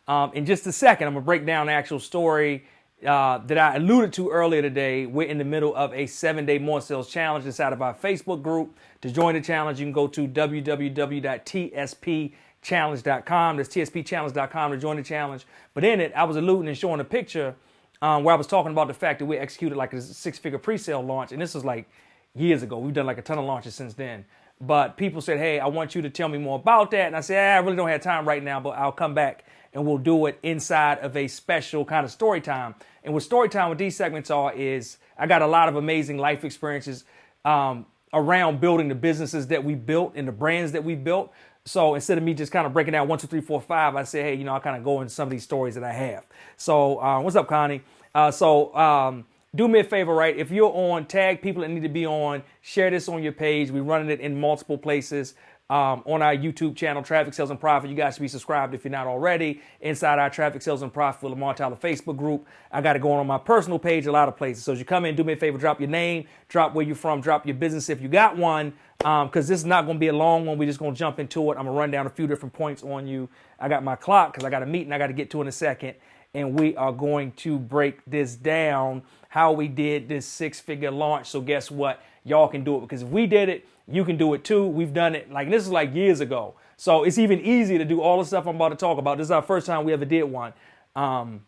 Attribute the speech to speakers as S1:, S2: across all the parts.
S1: In just a second, I'm going to break down the actual story that I alluded to earlier today. We're in the middle of a 7-day more sales challenge inside of our Facebook group. To join the challenge, you can go to www.tspchallenge.com. That's tspchallenge.com to join the challenge. But in it, I was alluding and showing a picture where I was talking about the fact that we executed like a 6-figure pre-sale launch. And this was like years ago. We've done like a ton of launches since then. But people said, hey, I want you to tell me more about that. And I said, I really don't have time right now, but I'll come back and we'll do it inside of a special kind of story time. And what story time with these segments are is I got a lot of amazing life experiences around building the businesses that we built and the brands that we built. So instead of me just kind of breaking down 1, 2, 3, 4, 5, I say, hey, I kind of go into some of these stories that I have. So what's up, Connie? Do me a favor, right? If you're on, tag people that need to be on, share this on your page. We're running it in multiple places on our YouTube channel, Traffic, Sales, and Profit. You guys should be subscribed if you're not already. Inside our Traffic, Sales, and Profit with Lamar Tyler Facebook group. I got it going on my personal page, a lot of places. So as you come in, do me a favor, drop your name, drop where you're from, drop your business if you got one, because this is not going to be a long one. We're just going to jump into it. I'm going to run down a few different points on you. I got my clock because I got a meeting I got to get to in a second. And we are going to break this down, how we did this 6-figure launch. So guess what? Y'all can do it, because if we did it, you can do it too. We've done it this is like years ago. So it's even easier to do all the stuff I'm about to talk about. This is our first time we ever did one. And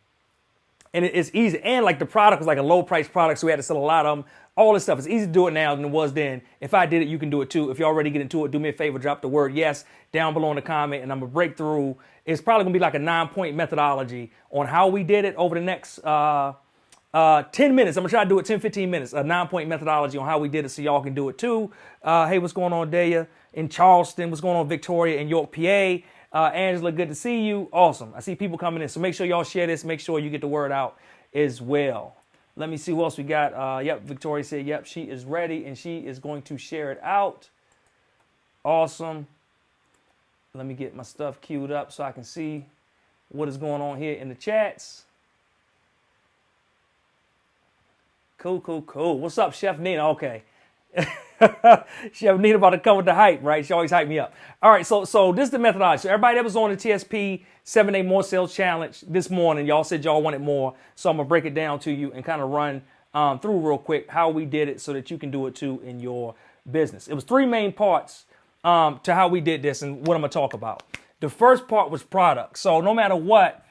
S1: it's easy. And like the product was like a low price product. So we had to sell a lot of them. All this stuff. It's easy to do it now than it was then. If I did it, you can do it too. If you already get into it, do me a favor, drop the word yes down below in the comment, and I'm going to break through. It's probably going to be like a 9-point methodology on how we did it over the next 10 minutes. I'm going to try to do it 10, 15 minutes. A 9-point methodology on how we did it so y'all can do it too. Hey, what's going on, Daya? In Charleston, what's going on, Victoria, in York, PA? Angela, good to see you. Awesome. I see people coming in. So make sure y'all share this. Make sure you get the word out as well. Let me see who else we got. Yep, Victoria said, yep, she is ready and she is going to share it out. Awesome. Let me get my stuff queued up so I can see what is going on here in the chats. Cool, cool, cool. What's up, Chef Nina? Okay. Chef Nina about to come with the hype, right? She always hype me up. All right, so this is the methodology. So everybody that was on the TSP 7-Day More Sales Challenge this morning, y'all said y'all wanted more. So I'm going to break it down to you and kind of run through real quick how we did it so that you can do it too in your business. It was 3 main parts to how we did this and what I'm going to talk about. The first part was product. So no matter what,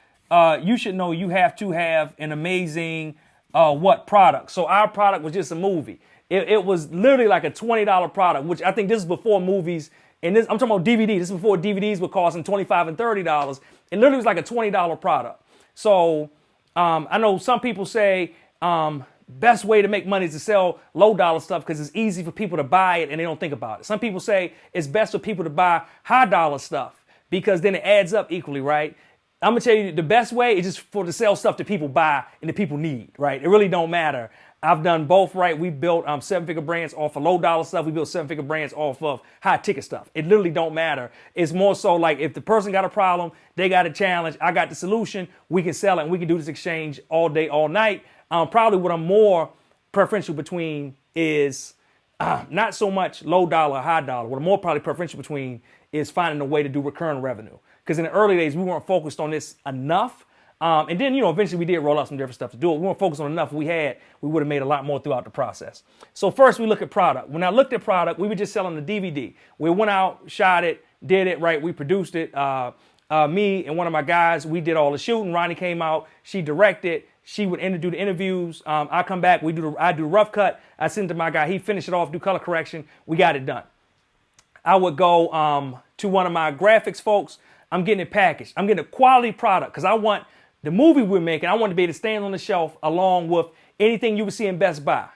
S1: you should know you have to have an amazing product. So our product was just a movie. It was literally like a $20 product, which I think this is before movies. And this, I'm talking about DVD. This is before DVDs were costing $25 and $30. It literally was like a $20 product. So I know some people say best way to make money is to sell low dollar stuff because it's easy for people to buy it and they don't think about it. Some people say it's best for people to buy high dollar stuff because then it adds up equally, right? I'm going to tell you the best way is just to sell stuff that people buy and that people need, right? It really don't matter. I've done both, right? We built 7-figure brands off of low dollar stuff. We built 7-figure brands off of high ticket stuff. It literally don't matter. It's more so like if the person got a problem, they got a challenge, I got the solution, we can sell it and we can do this exchange all day, all night. Probably what I'm more preferential between is not so much low dollar, high dollar. What I'm more probably preferential between is finding a way to do recurring revenue. Because in the early days, we weren't focused on this enough. And then, eventually we did roll out some different stuff to do it. We weren't focused on enough. We would have made a lot more throughout the process. So first we look at product. When I looked at product, we were just selling the DVD. We went out, shot it, did it, right? We produced it. Me and one of my guys, we did all the shooting. Ronnie came out, she directed. She would do the interviews. I come back, I do rough cut. I send it to my guy. He finished it off, do color correction. We got it done. I would go to one of my graphics folks. I'm getting it packaged. I'm getting a quality product because I want the movie we're making, I want to be able to stand on the shelf along with anything you would see in Best Buy,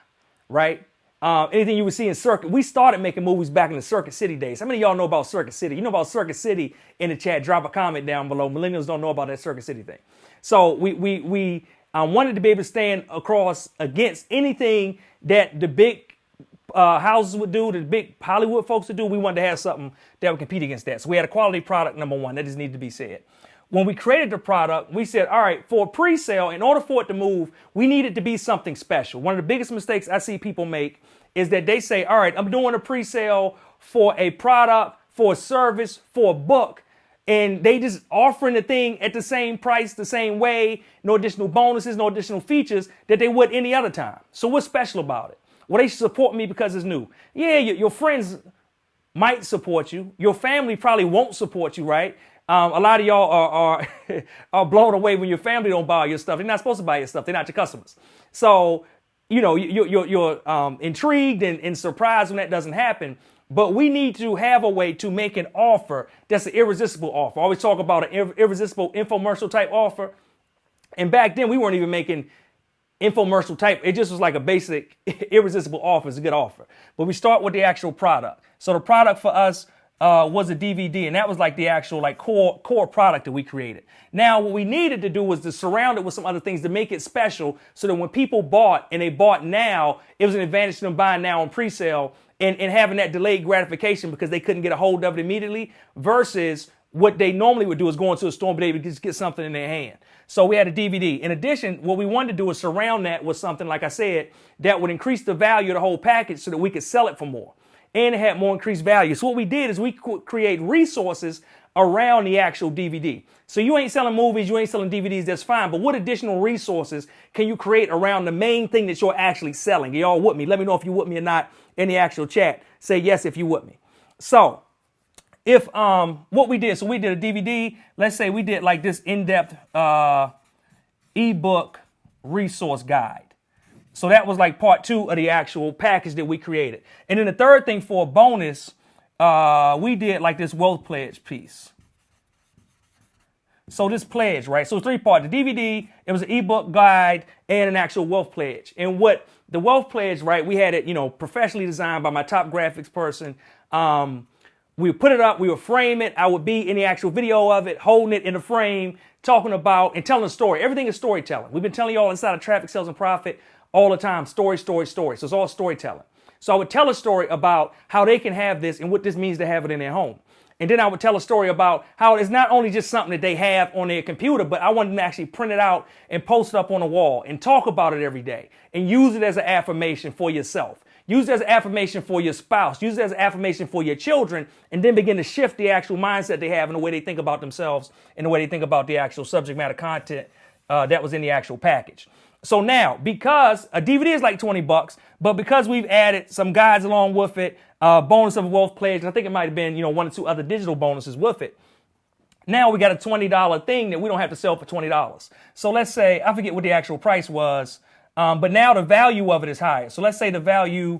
S1: right? Anything you would see in Circuit. We started making movies back in the Circuit City days. How many of y'all know about Circuit City? You know about Circuit City in the chat. Drop a comment down below. Millennials don't know about that Circuit City thing. So we wanted to be able to stand across against anything that the big houses would do, the big Hollywood folks would do. We wanted to have something that would compete against that. So we had a quality product, number one. That just needed to be said. When we created the product, we said, all right, for a pre-sale, in order for it to move, we need it to be something special. One of the biggest mistakes I see people make is that they say, all right, I'm doing a pre-sale for a product, for a service, for a book. and they just offering the thing at the same price, the same way, no additional bonuses, no additional features that they would any other time. So what's special about it? Well, they support me because it's new. Yeah, your friends might support you. Your family probably won't support you, right? A lot of y'all are blown away when your family don't buy your stuff. They're not supposed to buy your stuff. They're not your customers. So, you're intrigued and surprised when that doesn't happen. But we need to have a way to make an offer that's an irresistible offer. I always talk about an irresistible infomercial type offer. And back then we weren't even making infomercial type. It just was like a basic irresistible offer. It's a good offer. But we start with the actual product. So the product for us was a DVD, and that was like the actual like core product that we created. Now what we needed to do was to surround it with some other things to make it special, so that when people bought and they bought now, it was an advantage to them buying now on pre-sale and having that delayed gratification because they couldn't get a hold of it immediately, versus what they normally would do is go into a store and be able to just get something in their hand. So we had a DVD. In addition, what we wanted to do was surround that with something, like I said, that would increase the value of the whole package so that we could sell it for more. And it had more increased value. So what we did is we create resources around the actual DVD. So you ain't selling movies, you ain't selling DVDs, that's fine. But what additional resources can you create around the main thing that you're actually selling? Y'all with me? Let me know if you with me or not in the actual chat. Say yes if you with me. So if what we did, so we did a DVD. Let's say we did like this in-depth ebook resource guide. So that was like part 2 of the actual package that we created. And then the third thing for a bonus, we did like this wealth pledge piece. So this pledge, right? So 3 parts. The DVD, it was an ebook guide and an actual wealth pledge. And what the wealth pledge, right? We had it, professionally designed by my top graphics person. We would put it up, we would frame it. I would be in the actual video of it, holding it in the frame, talking about and telling a story. Everything is storytelling. We've been telling y'all inside of Traffic, Sales, and Profit all the time. Story. So it's all storytelling. So I would tell a story about how they can have this and what this means to have it in their home. And then I would tell a story about how it's not only just something that they have on their computer, but I want them to actually print it out and post it up on the wall and talk about it every day and use it as an affirmation for yourself. Use it as an affirmation for your spouse. Use it as an affirmation for your children, and then begin to shift the actual mindset they have and the way they think about themselves and the way they think about the actual subject matter content that was in the actual package. So now, because a DVD is like $20, but because we've added some guides along with it, bonus of a wealth pledge, and I think it might have been, 1 or 2 other digital bonuses with it. Now we got a $20 thing that we don't have to sell for $20. So let's say, I forget what the actual price was, but now the value of it is higher. So let's say the value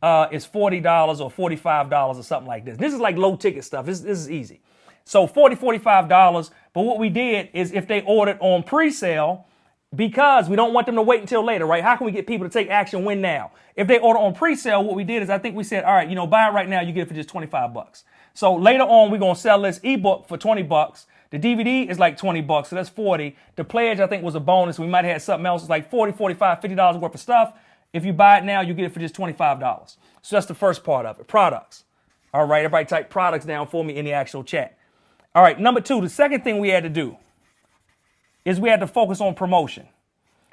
S1: is $40 or $45 or something like this. This is like low ticket stuff. This is easy. So $45, but what we did is if they ordered on pre-sale, because we don't want them to wait until later, right? How can we get people to take action when now? If they order on pre-sale, what we did is I think we said, all right, buy it right now, you get it for just $25. So later on, we're going to sell this ebook for $20. The DVD is like $20, so that's $40. The pledge, I think, was a bonus. We might have had something else. It's like $40, $45, $50 worth of stuff. If you buy it now, you get it for just $25. So that's the first part of it, products. All right, everybody type products down for me in the actual chat. All right, number 2, the second thing we had to do is we had to focus on promotion.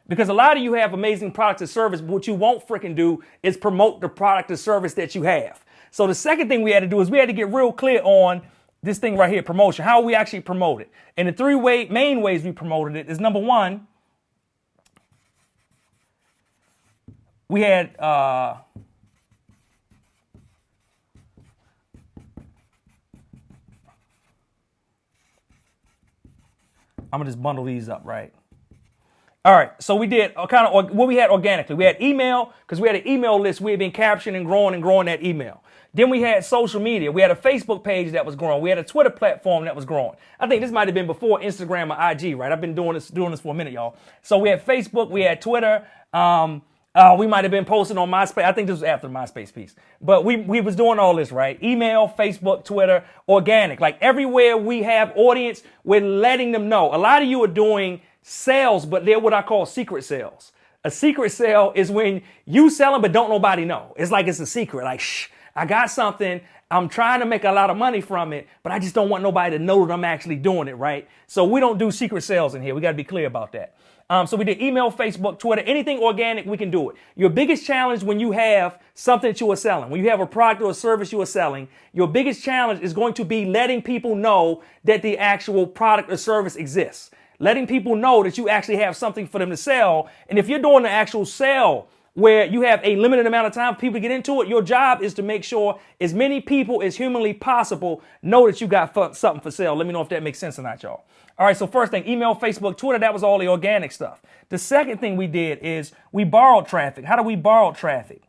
S1: Because a lot of you have amazing products and service, but what you won't freaking do is promote the product or service that you have. So the second thing we had to do is we had to get real clear on this thing right here, promotion, how we actually promote it. And the 3 main ways we promoted it is, number 1, we had I'm gonna just bundle these up, right? All right, so we did kind of what we had organically. We had email, because we had an email list. We had been capturing and growing that email. Then we had social media. We had a Facebook page that was growing. We had a Twitter platform that was growing. I think this might have been before Instagram or IG, right? I've been doing this for a minute, y'all. So we had Facebook, we had Twitter. We might have been posting on MySpace. I think this was after the MySpace piece. But we was doing all this, right? Email, Facebook, Twitter, organic. Like everywhere we have audience, we're letting them know. A lot of you are doing sales, but they're what I call secret sales. A secret sale is when you selling, but don't nobody know. It's like it's a secret. Like, shh, I got something. I'm trying to make a lot of money from it, but I just don't want nobody to know that I'm actually doing it, right? So we don't do secret sales in here. We got to be clear about that. So we did email, Facebook, Twitter, anything organic, we can do it. Your biggest challenge when you have something that you are selling, when you have a product or a service you are selling, your biggest challenge is going to be letting people know that the actual product or service exists. Letting people know that you actually have something for them to sell. And if you're doing the actual sale where you have a limited amount of time for people to get into it, your job is to make sure as many people as humanly possible know that you got something for sale. Let me know if that makes sense or not, y'all. All right, so first thing, email, Facebook, Twitter, that was all the organic stuff. The second thing we did is we borrowed traffic. How do we borrow traffic?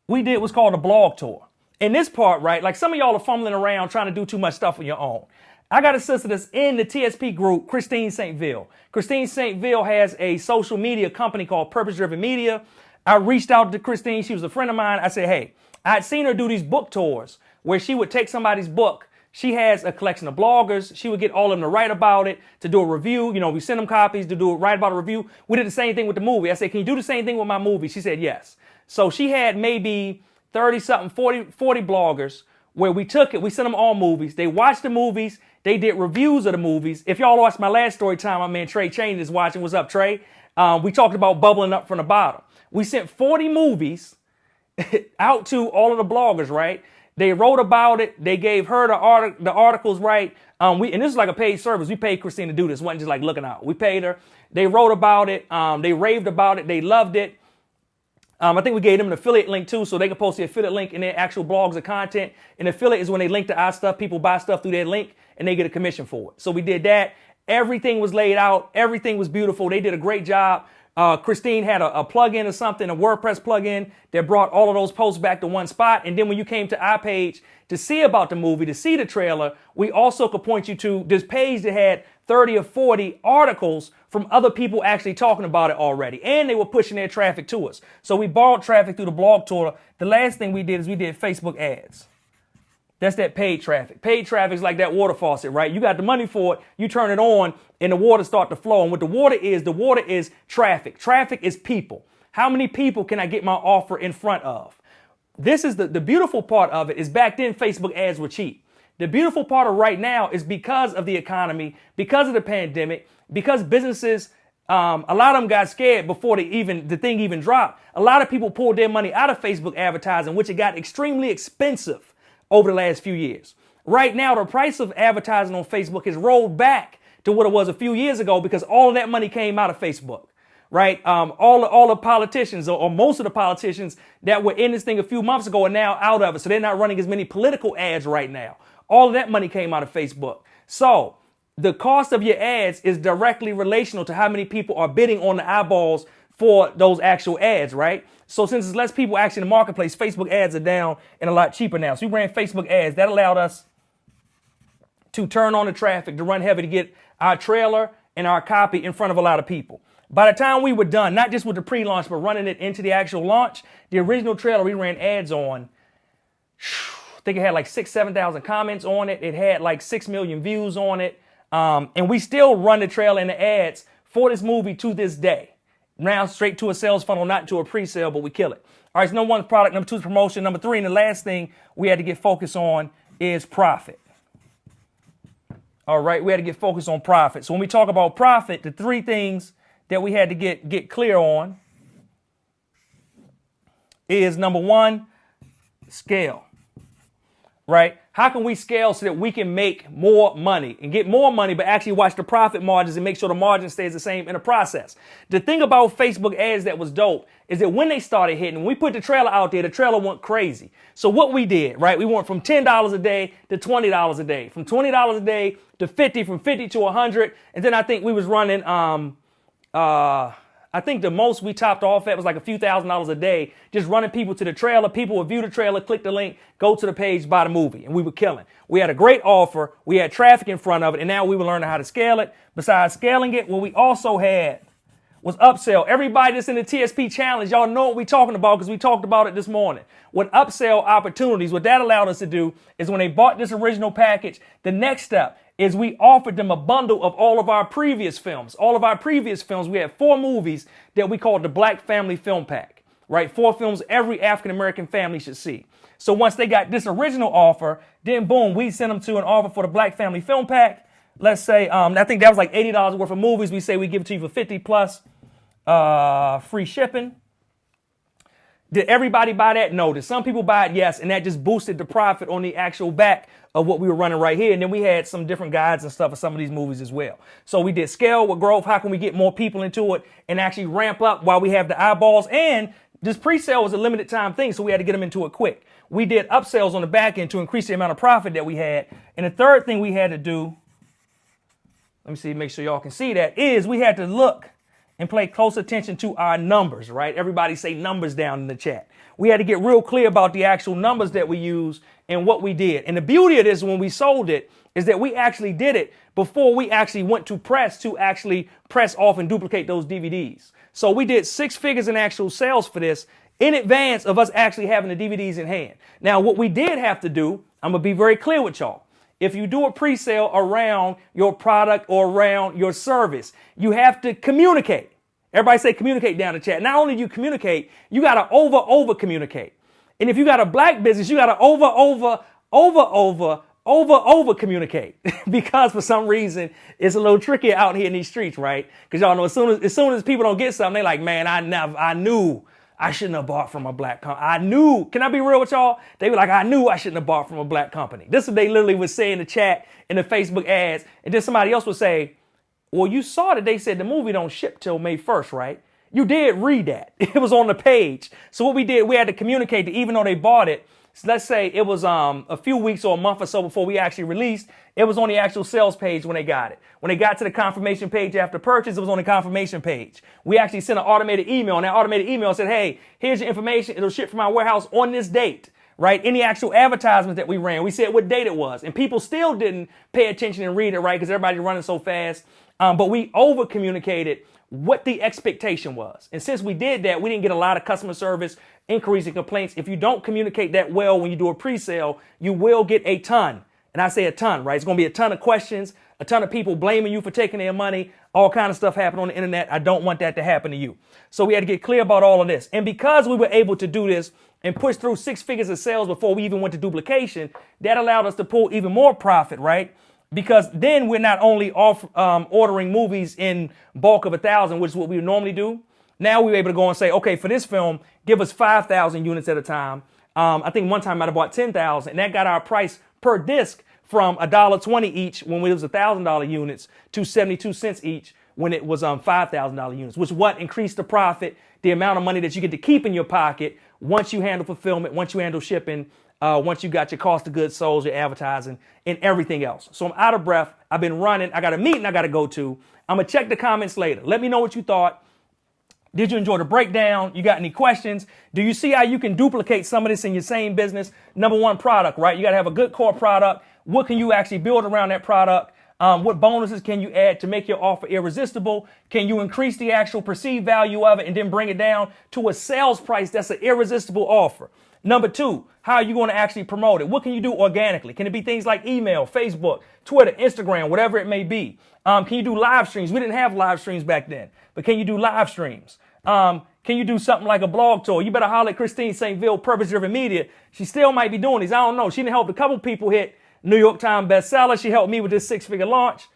S1: We did what's called a blog tour. In this part, right, like some of y'all are fumbling around trying to do too much stuff on your own. I got a sister that's in the TSP group, Christine St. Ville. Christine St. Ville has a social media company called Purpose Driven Media. I reached out to Christine. She was a friend of mine. I said, hey, I'd seen her do these book tours where she would take somebody's book. She has a collection of bloggers. She would get all of them to write about it, to do a review. You know, we send them copies to write about a review. We did the same thing with the movie. I said, can you do the same thing with my movie? She said, yes. So she had maybe 30 something, 40 bloggers where we took it. We sent them all movies. They watched the movies. They did reviews of the movies. If y'all watched my last story time, my man Trey Chain is watching. What's up, Trey? We talked about bubbling up from the bottom. We sent 40 movies out to all of the bloggers, right? They wrote about it. They gave her the articles, right? And this is like a paid service. We paid Christine to do this. It wasn't just like looking out. We paid her. They wrote about it. They raved about it. They loved it. I think we gave them an affiliate link too, so they can post the affiliate link in their actual blogs or content. An affiliate is when they link to our stuff. People buy stuff through their link and they get a commission for it. So we did that. Everything was laid out. Everything was beautiful. They did a great job. Christine had a plugin or something, a WordPress plugin that brought all of those posts back to one spot. And then when you came to our page to see about the movie, to see the trailer, we also could point you to this page that had 30 or 40 articles from other people actually talking about it already. And they were pushing their traffic to us. So we borrowed traffic through the blog tour. The last thing we did is we did Facebook ads. That's that paid traffic. Paid traffic is like that water faucet, right? You got the money for it. You turn it on and the water start to flow. And what the water is traffic. Traffic is people. How many people can I get my offer in front of? This is the beautiful part of it is back then Facebook ads were cheap. The beautiful part of right now is because of the economy, because of the pandemic, because businesses, a lot of them got scared before the thing even dropped. A lot of people pulled their money out of Facebook advertising, which it got extremely expensive over the last few years. Right now, the price of advertising on Facebook has rolled back to what it was a few years ago because all of that money came out of Facebook, right? All the politicians or most of the politicians that were in this thing a few months ago are now out of it. So they're not running as many political ads right now. All of that money came out of Facebook. So the cost of your ads is directly relational to how many people are bidding on the eyeballs for those actual ads, right? So since there's less people actually in the marketplace, Facebook ads are down and a lot cheaper now. So we ran Facebook ads. That allowed us to turn on the traffic, to run heavy, to get our trailer and our copy in front of a lot of people. By the time we were done, not just with the pre-launch, but running it into the actual launch, the original trailer we ran ads on, I think it had like 7,000 comments on it. It had like 6 million views on it. And we still run the trailer and the ads for this movie to this day. Now straight to a sales funnel, not to a pre-sale, but we kill it. All right, so number one is product, number two is promotion, number three, and the last thing we had to get focused on is profit. All right, we had to get focused on profit. So when we talk about profit, the three things that we had to get clear on is number one, scale. Right? How can we scale so that we can make more money and get more money, but actually watch the profit margins and make sure the margin stays the same in the process? The thing about Facebook ads that was dope is that when they started hitting, when we put the trailer out there, the trailer went crazy. So what we did, right? We went from $10 a day to $20 a day, from $20 a day to 50, from 50 to 100. And then I think we was running, I think the most we topped off at was like a few $1,000s a day, just running people to the trailer. People would view the trailer, click the link, go to the page, buy the movie. And we were killing. We had a great offer. We had traffic in front of it. And now we were learning how to scale it. Besides scaling it, what we also had was upsell. Everybody that's in the TSP challenge, y'all know what we're talking about because we talked about it this morning. With upsell opportunities, what that allowed us to do is when they bought this original package, the next step is we offered them a bundle of all of our previous films. All of our previous films, we had 4 movies that we called the Black Family Film Pack. right? 4 films every African-American family should see. So once they got this original offer, then boom, we sent them to an offer for the Black Family Film Pack. Let's say, I think that was like $80 worth of movies. We say we give it to you for 50 plus free shipping. Did everybody buy that? No. Did some people buy it? Yes. And that just boosted the profit on the actual back of what we were running right here. And then we had some different guides and stuff for some of these movies as well. So we did scale with growth. How can we get more people into it and actually ramp up while we have the eyeballs? And this pre-sale was a limited time thing, so we had to get them into it quick. We did upsells on the back end to increase the amount of profit that we had. And the third thing we had to do, let me see, make sure y'all can see that, is we had to look and pay close attention to our numbers, right? Everybody say numbers down in the chat. We had to get real clear about the actual numbers that we use and what we did. And the beauty of this when we sold it is that we actually did it before we actually went to actually press off and duplicate those DVDs. So we did 6 figures in actual sales for this in advance of us actually having the DVDs in hand. Now, what we did have to do, I'm going to be very clear with y'all. If you do a pre-sale around your product or around your service, you have to communicate. Everybody say communicate down the chat. Not only do you communicate, you got to over communicate. And if you got a black business, you got to over communicate because for some reason it's a little trickier out here in these streets, right? Because y'all know as soon as people don't get something, they like, man, I knew I shouldn't have bought from a black company. I knew, can I be real with y'all? They were like, I knew I shouldn't have bought from a black company. This is what they literally would say in the chat, in the Facebook ads. And then somebody else would say, well, you saw that they said the movie don't ship till May 1st, right? You did read that. It was on the page. So what we did, we had to communicate that even though they bought it, so let's say it was a few weeks or a month or so before we actually released, it was on the actual sales page when they got it. When they got to the confirmation page after purchase, it was on the confirmation page. We actually sent an automated email, and that automated email said, hey, here's your information. It'll ship from our warehouse on this date, right? Any actual advertisements that we ran, we said what date it was. And people still didn't pay attention and read it, right? Because everybody's running so fast. But we over communicated what the expectation was. And since we did that, we didn't get a lot of customer service inquiries and complaints. If you don't communicate that well when you do a pre-sale, you will get a ton. And I say a ton, right? It's going to be a ton of questions, a ton of people blaming you for taking their money, all kind of stuff happening on the internet. I don't want that to happen to you. So we had to get clear about all of this. And because we were able to do this and push through 6 figures of sales before we even went to duplication, that allowed us to pull even more profit, right? Because then we're not only ordering movies in bulk of 1,000, which is what we would normally do. Now we were able to go and say, okay, for this film, give us 5,000 units at a time. I think one time I might have bought 10,000, and that got our price per disc from $1.20 each when it was $1,000 units to 72 cents each when it was $5,000 units, which what increased the profit, the amount of money that you get to keep in your pocket once you handle fulfillment, once you handle shipping, once you got your cost of goods sold, your advertising, and everything else. So I'm out of breath. I've been running. I got a meeting I got to go to. I'm going to check the comments later. Let me know what you thought. Did you enjoy the breakdown? You got any questions? Do you see how you can duplicate some of this in your same business? Number one, product, right? You got to have a good core product. What can you actually build around that product? What bonuses can you add to make your offer irresistible? Can you increase the actual perceived value of it and then bring it down to a sales price that's an irresistible offer? Number 2, how are you going to actually promote it? What can you do organically? Can it be things like email, Facebook, Twitter, Instagram, whatever it may be? Can you do live streams? We didn't have live streams back then, but can you do live streams? Can you do something like a blog tour? You better holler at Christine St. Ville, Purpose Driven Media. She still might be doing these. I don't know. She done helped a couple people hit New York Times bestseller. She helped me with this 6-figure launch.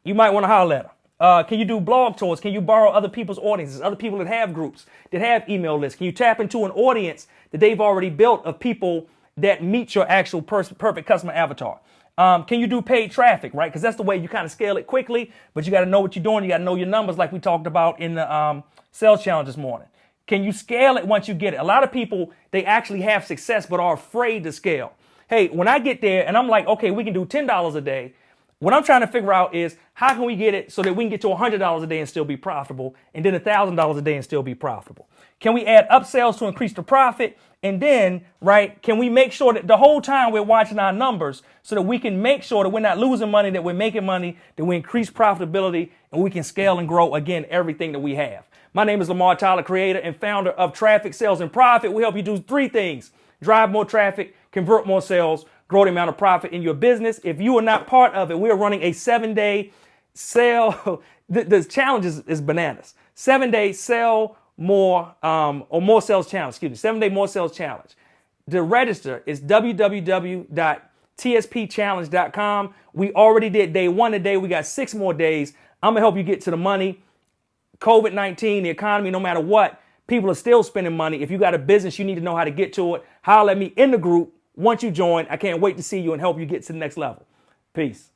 S1: You might want to holler at her. Can you do blog tours? Can you borrow other people's audiences, other people that have groups, that have email lists? Can you tap into an audience that they've already built of people that meet your actual perfect customer avatar? Can you do paid traffic, right? Because that's the way you kind of scale it quickly, but you got to know what you're doing. You got to know your numbers like we talked about in the sales challenge this morning. Can you scale it once you get it? A lot of people, they actually have success but are afraid to scale. Hey, when I get there and I'm like, okay, we can do $10 a day. What I'm trying to figure out is how can we get it so that we can get to $100 a day and still be profitable, and then $1,000 a day and still be profitable? Can we add upsells to increase the profit? And then, right, can we make sure that the whole time we're watching our numbers so that we can make sure that we're not losing money, that we're making money, that we increase profitability, and we can scale and grow, again, everything that we have. My name is Lamar Tyler, creator and founder of Traffic, Sales, and Profit. We help you do 3 things: drive more traffic, convert more sales, grow the amount of profit in your business. If you are not part of it, we are running a 7-day sale. The challenge is bananas. 7-day sell more or more sales challenge. Excuse me, 7-day more sales challenge. To register is www.tspchallenge.com. We already did day 1 today. We got 6 more days. I'm gonna help you get to the money. COVID-19, the economy, no matter what, people are still spending money. If you got a business, you need to know how to get to it. Holler at me in the group once you join. I can't wait to see you and help you get to the next level. Peace.